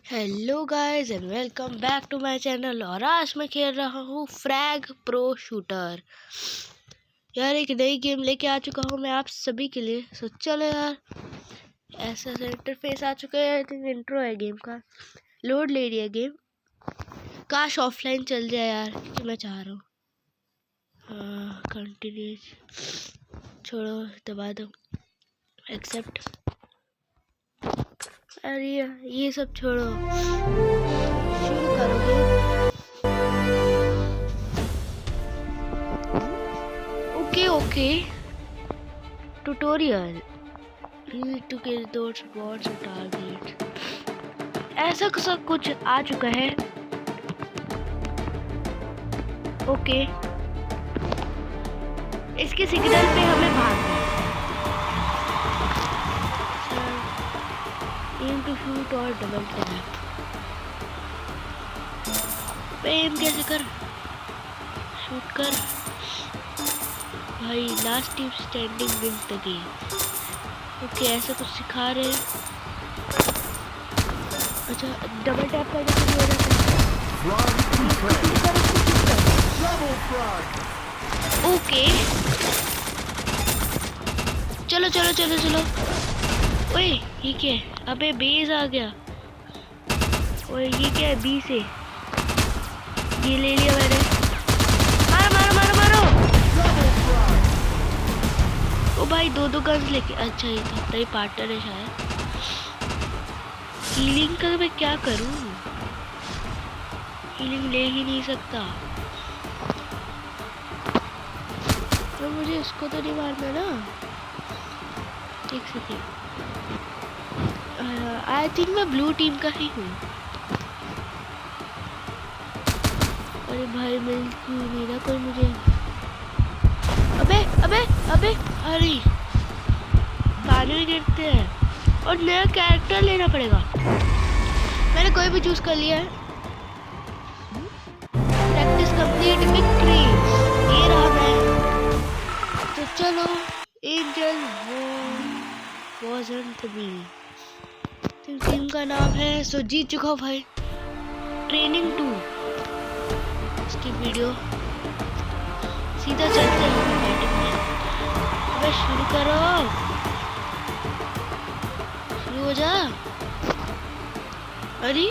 Hello guys and welcome back to my channel. और आज मैं खेल रहा हूँ फ्रैग प्रो शूटर। यार एक नई गेम लेके आ चुका हूँ मैं आप सभी के लिए। सो चलो यार, ऐसा इंटरफेस आ चुका है। इंट्रो है गेम का, लोड ले रही है गेम। काश ऑफलाइन चल जाए यार, क्योंकि मैं चाह रहा हूँ। हाँ कंटिन्यू, छोड़ो दबा दो, एक्सेप्ट। अरे ये सब छोड़ो, शुरू करोगे। Okay tutorial, need to kill those bots or target। ऐसा सब कुछ आ चुका है। ओके, इसके सिग्नल पे हमें भागना है। एम टू शूट और डबल टैप। एम कैसे कर, शूट कर भाई। Last team standing win the game. Okay ऐसा कुछ सिखा रहे हैं। अच्छा डबल टैप का कैसे हो जाता है। ओके चलो चलो चलो चलो। ओए ये क्या है? अबे बेस आ गया। ओए ये क्या है? बी से ये ले लिया मैंने। मारो मारो मारो मारो। ओ भाई दो गन्स लेके। अच्छा ये तो ही पार्टनर है शायद। हीलिंग का मैं क्या करूं? हीलिंग ले ही नहीं सकता तो मुझे इसको तो नहीं मारना ना। एक सेकेंड, आई थिंक मैं ब्लू टीम का ही हूँ। अरे भाई मिल क्यों नहीं रहा कोई मुझे? अबे अबे अबे अरे पानी में गिरते हैं। और नया कैरेक्टर लेना पड़ेगा। मैंने कोई भी चूज कर लिया है। Practice complete, victory. ये रहा मैं। तो चलो, एंजल wasn't me। टीम का नाम है। सो जीत चुका हूँ भाई। ट्रेनिंग 2 इसकी वीडियो सीधा चलते हैं बैटिंग में। अबे शुरू करो, शुरू हो जा। अरे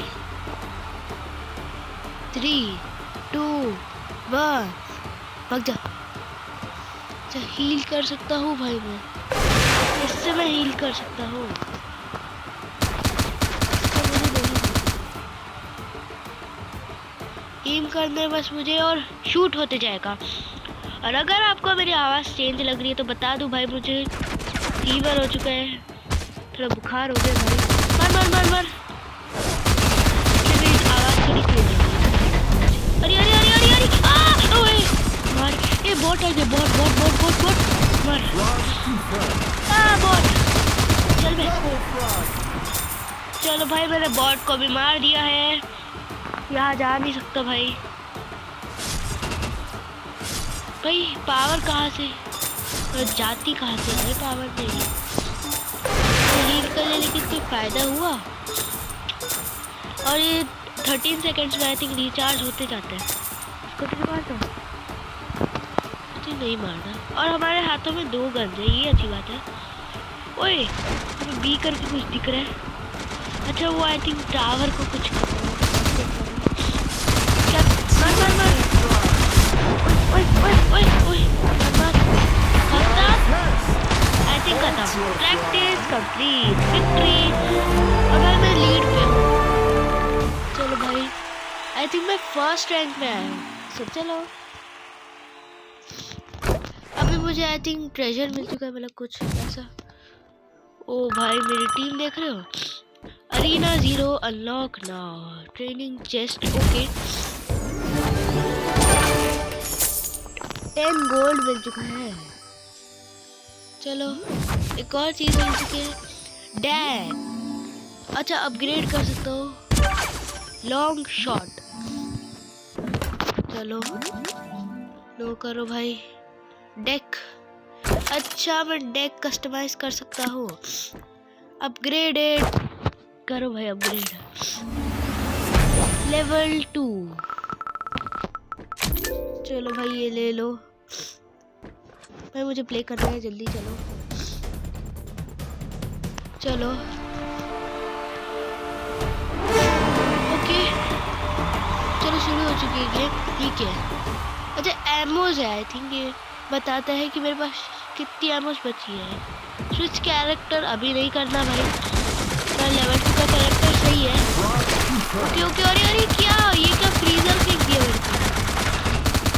3 2 1 भाग जा। अच्छा हील कर सकता हूँ भाई मैं, इससे मैं हील कर सकता हूँ। एम करना है बस मुझे और शूट होते जाएगा। और अगर आपको मेरी आवाज़ चेंज लग रही है तो बता दूं भाई, मुझे फीवर हो चुका है, थोड़ा बुखार हो गया भाई। मर मर मर मर। मेरी आवाज़ थोड़ी चेंज हो गई। अरे अरे अरे अरे अरे ओए मार। ये बॉट आ गया, bot bot bot bot bot मर। बॉट चल बे। चलो भाई मैंने बॉट को भी मार दिया है। यहाँ जा नहीं सकता भाई। भाई पावर कहाँ से और जाती कहाँ से भाई? पावर नहीं हील कर ले, लेकिन कोई फायदा हुआ? और ये 13 सेकंड्स में आई थिंक रिचार्ज होते जाते हैं। इसको तो मारता हूँ, मुझे नहीं मारना। और हमारे हाथों में 2 गन है, ये अच्छी बात है। ओए बी करके कुछ दिख रहा है। अच्छा वो आई थिंक टावर को कुछ मर मर ओए ओए ओए ओए मर। आई थिंक खत्म। Practice complete, victory. और भाई मैं लीड पे हूँ। चलो भाई आई थिंक मैं फर्स्ट रैंक में आया हूँ। सो चलो अभी मुझे आई थिंक ट्रेजर मिल चुका है, मतलब कुछ ऐसा। ओ भाई मेरी टीम देख रहे हो? Arena 0 unlock now, training chest. Okay 10 gold मिल चुका है। चलो एक और चीज मिल चुकी है, डैग। अच्छा अपग्रेड कर सकता हूँ, लॉन्ग शॉट। चलो लो करो भाई। डेक, अच्छा मैं डेक कस्टमाइज कर सकता हूँ। अपग्रेडेड करो भाई अपग्रेड। लेवल 2। चलो भाई ये ले लो भाई, मुझे प्ले करना है जल्दी। चलो चलो ओके, चलो शुरू हो चुकी है गेम। ठीक है, अच्छा एमोज है आई थिंक, ये बताता है कि मेरे पास कितनी एमोज बची है। स्विच कैरेक्टर अभी नहीं करना भाई, मेरा लेवल 2 का कैरेक्टर सही है। ओके ओके, अरे क्या ये क्या फ्रीजर फेंक दिया मेरे को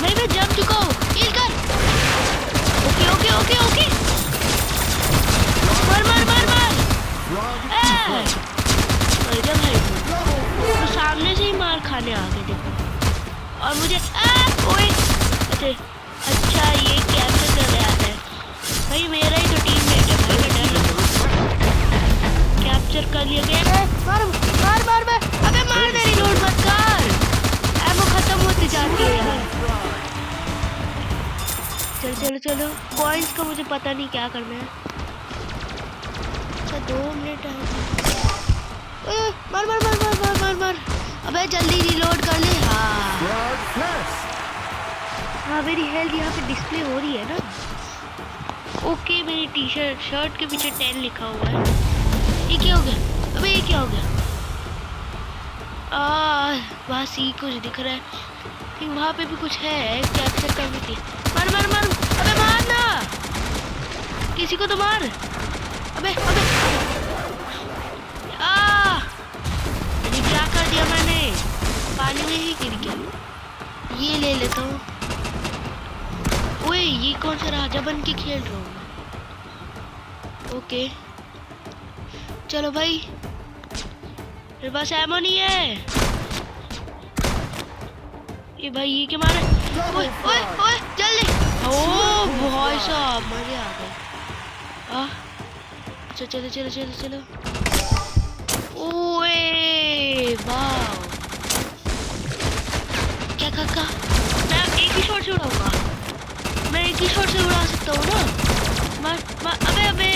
भाई, मैं जम चुका हूँ। किल कर। ओके ओके ओके ओके, मार मार मार मार। मर जा भाई, तो सामने से ही मार खाने आ गए देखो। और मुझे ओए अच्छा ये कैसे चले आता है भाई, मेरा ही तो टीममेट है भाई, मैं डर लगा। कैप्चर कर लिया गया। मार मार मार मार, अबे मार दे, रिलोड मत कर, एमो खत्म होती जाती है यार। चलो चलो चलो, कॉइन्स का मुझे पता नहीं क्या करना है। अच्छा 2 मिनट है। मार मार मार मार मार मार मार, अबे जल्दी रिलोड कर ले। हाँ मेरी हेल्थ यहाँ पे डिस्प्ले हो रही है ना। ओके, मेरी टी शर्ट के पीछे 10 लिखा हुआ है। ये क्या हो गया, अबे ये क्या हो गया। वहाँ सी कुछ दिख रहा है, लेकिन वहाँ पे भी कुछ है कैप्चर करने की। मार मार मार, अबे मार ना, किसी को तो मार। अबे अबे अरे क्या कर दिया मैंने, पानी में ही गिर गया। ये ले लेता हूँ। ओए ये कौन सा राजा बन के खेल रहा हूँ। ओके चलो भाई, मेरे पास एमो नहीं है। ये भाई ये क्या मारे, ओए ओए ओए जल्दी। ओ भाई साहब मजे आ गए। अच्छा चलो चलो चलो चलो। ओए वाह, क्या काका, मैं एक ही शॉट से उड़ाऊंगा, मैं एक ही शॉट से उड़ा सकता हूँ ना। मार मार, अबे अबे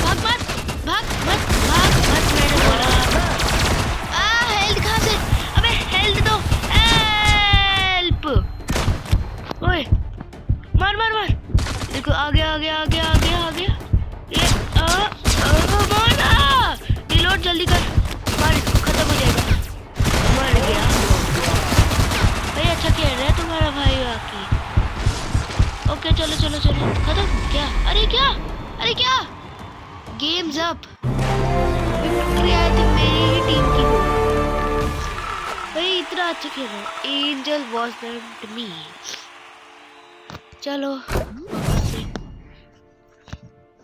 भाग मत भाग मत भाग मत, मैंने बोला। हेल्थ कहाँ से, अबे हेल्थ दो, हेल्प। ओए मार मार मार, देखो आ गया आ गया आ गया आ गया आ गया। ये मार, रिलोड जल्दी कर, मार खत्म हो जाएगा। मर गया भाई, अच्छा खेल रहा है तुम्हारा भाई बाकी। ओके चलो चलो चलो, खत्म क्या, अरे क्या, अरे क्या, games up. Victory I think मेरी ही टीम की हो भाई, इतना अच्छा खेल रहा है। एंजल वाज़न्ट मी। चलो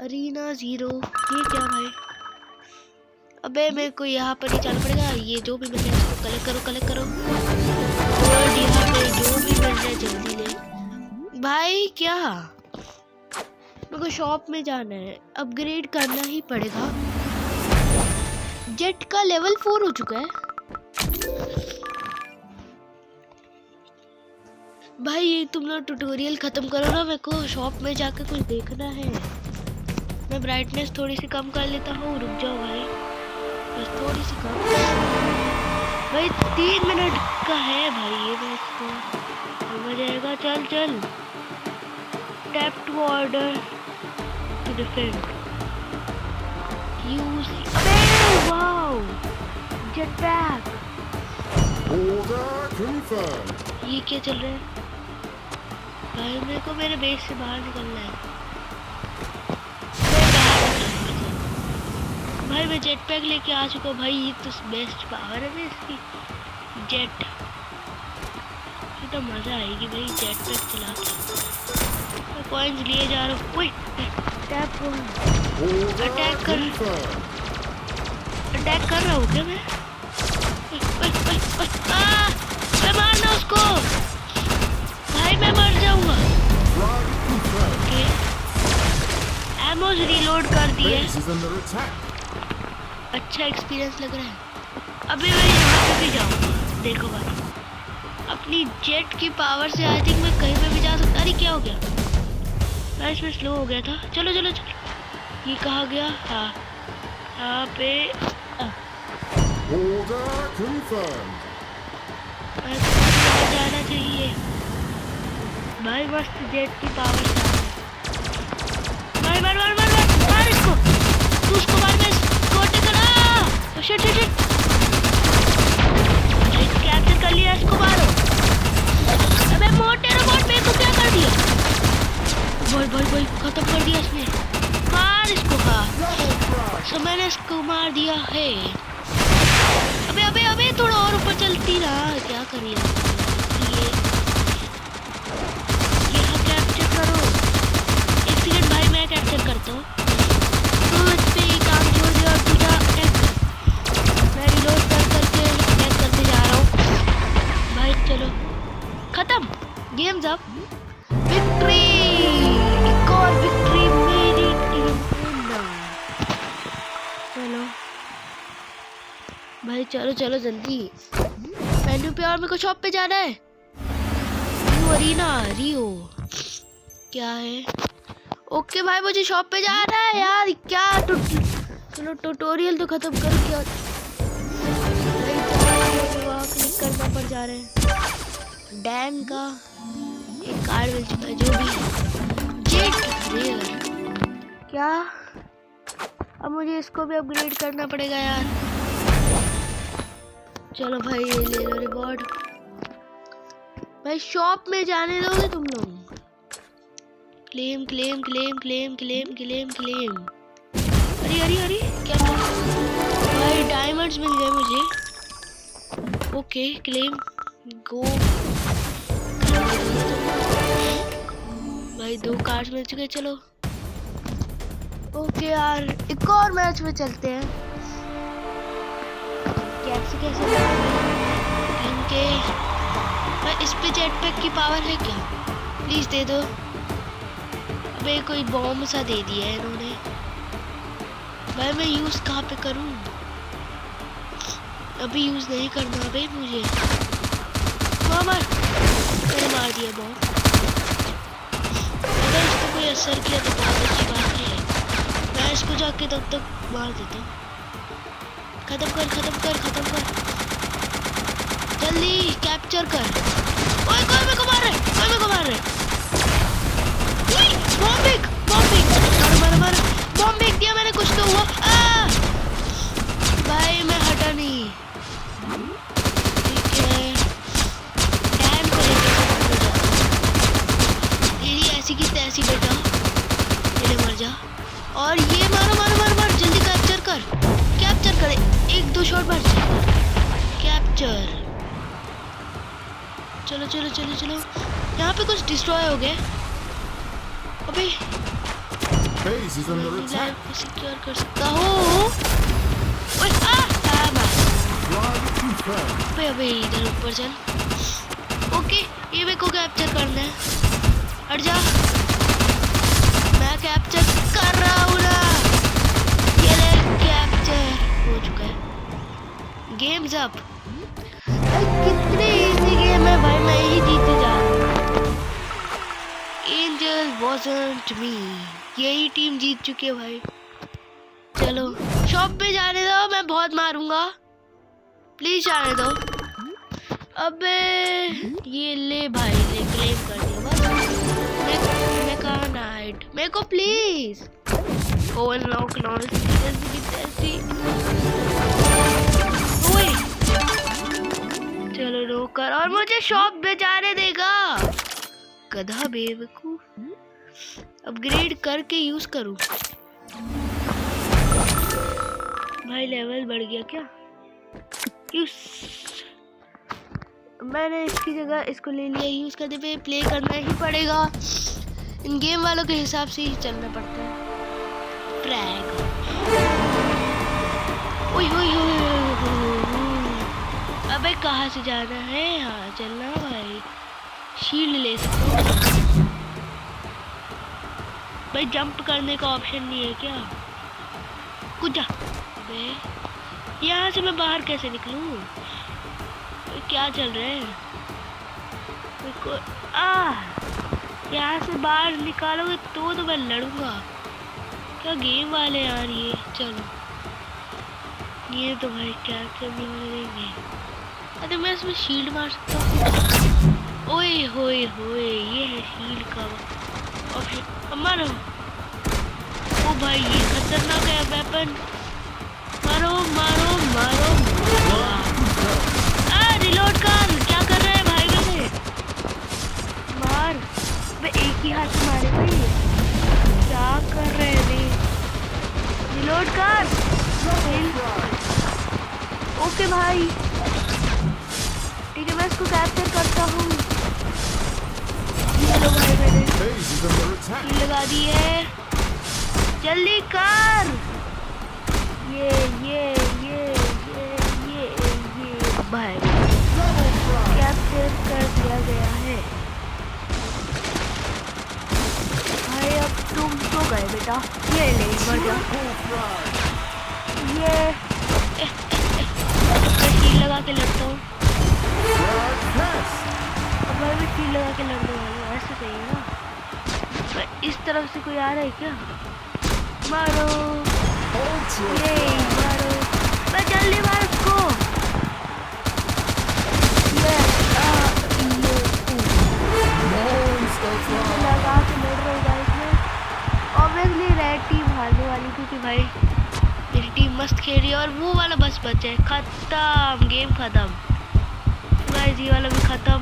अरीना 0, ये क्या भाई, अबे मेरे को यहाँ पर ही चलना पड़ेगा। ये जो भी मिल रहा है इसको कलेक्ट करो कलेक्ट करो। और यहाँ पे जो भी मिल रहा है जल्दी ले भाई। क्या मेरे को शॉप में जाना है, अपग्रेड करना ही पड़ेगा। जेट का लेवल 4 हो चुका है भाई। ये तुम लोग ट्यूटोरियल खत्म करो ना, मेरे को शॉप में जाकर कुछ देखना है। मैं ब्राइटनेस थोड़ी सी कम कर लेता हूँ, रुक जाओ भाई, बस थोड़ी सी कम भाई। 3 मिनट का है भाई ये, मैं इसको हो जाएगा। चल चल, tap to order to defend use. अबे वाओ, जेट पैक। ये क्या चल रहा है भाई, मेरे को मेरे बेस से बाहर निकलना है भाई। मैं जेट पैक लेके आ चुका हूँ भाई, ये तो बेस्ट पावर है इसकी, जेट। ये तो मजा आएगी भाई जेट पैक चला के। मैं कॉइन्स लिए जा रहा हूँ। ओए टैप अटैक कर रहा हूँ क्या मैं। मैं मारना उसको भाई, मैं मर जाऊंगा। ओके एमोज रिलोड कर दिए, अच्छा एक्सपीरियंस लग रहा है। अभी मैं यहाँ पे भी जाऊंगा, देखो भाई अपनी जेट की पावर से आई थिंक मैं कहीं पे भी जा सकता। अरे क्या हो गया, मैं इसमें स्लो हो गया था। चलो चलो चलो, ये कहाँ गया, हाँ यहाँ पे Order confirmed. जाना चाहिए भाई, मस्त जेट की पावर से मार मार मार मार मार मार इसको, तू उसको मार, मैं इसको टिकड़ा। शिट शिट शिट, कैप्चर कर लिया, इसको मारो। अबे मोटे रोबोट, मेरे को क्या कर दिया? बोल बोल बोल, खत्म कर दिया इसने, मार इसको। हाँ सो मैंने इसको मार दिया है। अबे अबे अबे थोड़ा और ऊपर चलती रहा, क्या करिए ये कैप्चर करो। एक सेकंड भाई, मैं कैप्चर करता हूँ, तो इस पे काम छोड़ दिया और पूरा मैं रिलोड करके अटैक करते जा रहा हूँ भाई। चलो खत्म, गेम्स अप, विक्ट्री, एक और विक्ट्री मेरी टीम का। चलो भाई, चलो चलो जल्दी मेन्यू पे, और मेरे को शॉप पे जाना है। रियो अरीना, रियो क्या है? ओके भाई, मुझे शॉप पे जाना है यार। क्या चलो ट्यूटोरियल तो खत्म करो। क्या वहाँ क्लिक करना पड़ जा रहा है। डैन का एक कार्ड मिल चुका है, जो भी जेट रेयर। क्या अब मुझे इसको भी अपग्रेड करना पड़ेगा यार। चलो भाई, ये ले लो रिवॉर्ड। भाई शॉप में जाने दोगे तुम लोग? Claim claim claim claim claim claim claim. अरे अरे अरे, क्या भाई, डायमंड्स मिल गए मुझे। ओके क्लेम गो भाई, 2 कार्ड्स मिल चुके। चलो ओके यार, एक और मैच में चलते हैं। कैसे कैसे इनके भाई, इस पे जेटपैक की पावर है क्या? प्लीज दे दो। अबे कोई बॉम्ब सा दे दिया है इन्होंने भाई, मैं यूज कहाँ पे करूँ? अभी यूज नहीं करना अबे मुझे। मार, मैंने मार दिया बॉम्ब। अगर इसको कोई असर किया तो बहुत अच्छी बात है, मैं इसको जाके तब तक मार देता हूँ। खत्म कर खत्म कर खत्म कर, जल्दी कैप्चर कर। ओए कोई मेरे को मार रहा है, कोई मेरे को मार रहा है। बॉम्ब मार मार, बॉम्ब फेंक दिया मैंने, कुछ तो हुआ। भाई मैं हटा नहीं, ठीक है डैम करेंगे। तेरी ऐसी की तैसी बेटा, मेरे मर जा। और ये मारो मारो मारो मारो, जल्दी कैप्चर कर, कैप्चर करे, 1-2 शॉट मार, कैप्चर। चलो चलो चलो चलो, यहाँ पे कुछ डिस्ट्रॉय हो गए। अबे सिक्योर कर सकता हूँ। अबे इधर ऊपर चल। ओके, ये मेरे को कैप्चर करना है, हट जा, मैं कैप्चर कर रहा हूँ ना। ये ले, कैप्चर हो चुका है। Games up. कितने इजी गेम है भाई, मैं ही जीते जा रहा हूँ। एंजल wasn't me, यही टीम जीत चुकी है भाई। चलो शॉप पे जाने दो, मैं बहुत मारूंगा, प्लीज जाने दो। अबे ये ले भाई, ले क्लेम कर दिया बस। मैं कहाँ नाइट, मेरे को प्लीज अनलॉक नॉलेज जैसी। ओए चलो रोकर, और मुझे शॉप पे जाने देगा, गधा बेवकूफ। अपग्रेड करके यूज करूं भाई, लेवल बढ़ गया क्या? मैंने इसकी जगह इसको ले लिया, यूज करने पे प्ले करना ही पड़ेगा, इन गेम वालों के हिसाब से ही चलना पड़ता है। फ्रैग, ओए ओए ओए, अबे कहाँ से जाना है? हाँ चलना भाई, शील्ड ले सकते हो भाई, जंप करने का ऑप्शन नहीं है क्या? कूद जा। अबे यहाँ से मैं बाहर कैसे निकलूं? क्या चल रहा है? यहाँ से बाहर निकालोगे तो मैं लड़ूंगा क्या? गेम वाले यार ये, चलो ये तो भाई क्या क्या मिलेंगे। अरे मैं इसमें शील्ड मार सकता हूँ। ओए होए होए, ये है शील्ड का ऑप्शन। मारो। ओ भाई ये खतरनाक है वेपन। मारो मारो मारो। रिलोड कर। क्या कर रहे हैं भाई मेरे? मार। मैं एक ही हाथ से मारे भाई। क्या कर रहे हैं? रिलोड कर। ओके भाई, ठीक है मैं इसको कैप्चर करता हूँ। ये लो भाई मैंने Base is under attack. कील लगा दी है। जल्दी कर। ये भाई कैप्चर कर दिया गया है। भाई अब तुम तो गए बेटा। ये ले मर जा। ये मैं कील लगा के लड़ता हूँ। अब मैं भी कील लगा के लड़ने वाला हूँ। ऐसे चाहिए ना। भाई इस तरफ से कोई आ रहा है क्या? मारो। ये मारो। मैं जल्दी मार इसको। लगा के लड़ रहा हूँ गाइस मैं। ऑब्वियसली रेड टीम हारने वाली क्योंकि भाई मेरी टीम मस्त खेल रही है और वो वाला बस बचा है। खत्म, गेम खत्म गाइस। ये वाला भी खत्म,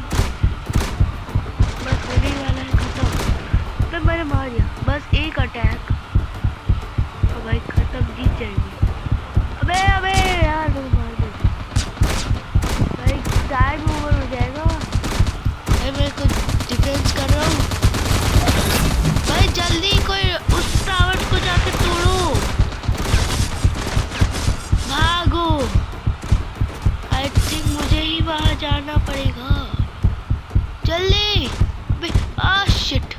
बस होने वाला है खत्म। मैंने मार दिया बस एक अटैक। भाई खत्म, जीत जाएंगे। अबे अबे यार वो मार दे भाई। टाइम ओवर हो जाएगा भाई। मैं कुछ डिफेंस कर रहा हूँ भाई। जल्दी कोई उस टावर को जाके तोड़ो। भागो। आई थिंक मुझे ही वहां जाना पड़ेगा। जल्दी। शिट,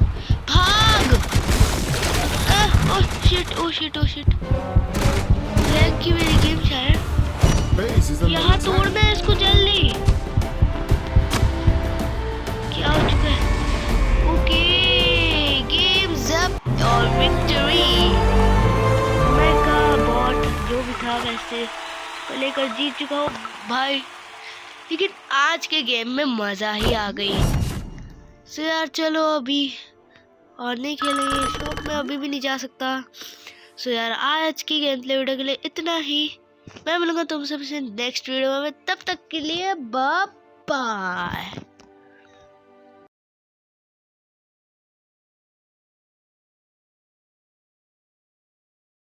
भाग। ओ शिट लैग की मेरी गेम शायद। Base is under यहाँ attack. तोड़ना है इसको जल्दी। क्या हो चुका है? ओके, गेम्स अप और विक्ट्री। मैं का बॉट जो भी था वैसे को लेकर जीत चुका हूँ भाई। लेकिन आज के गेम में मजा ही आ गई। सो यार चलो अभी और नहीं खेलेंगे। शॉप में अभी भी नहीं जा सकता। सो यार आज की गेम प्ले वीडियो के लिए इतना ही। मैं मिलूंगा तुम सबसे नेक्स्ट वीडियो में। तब तक के लिए बाय बाय।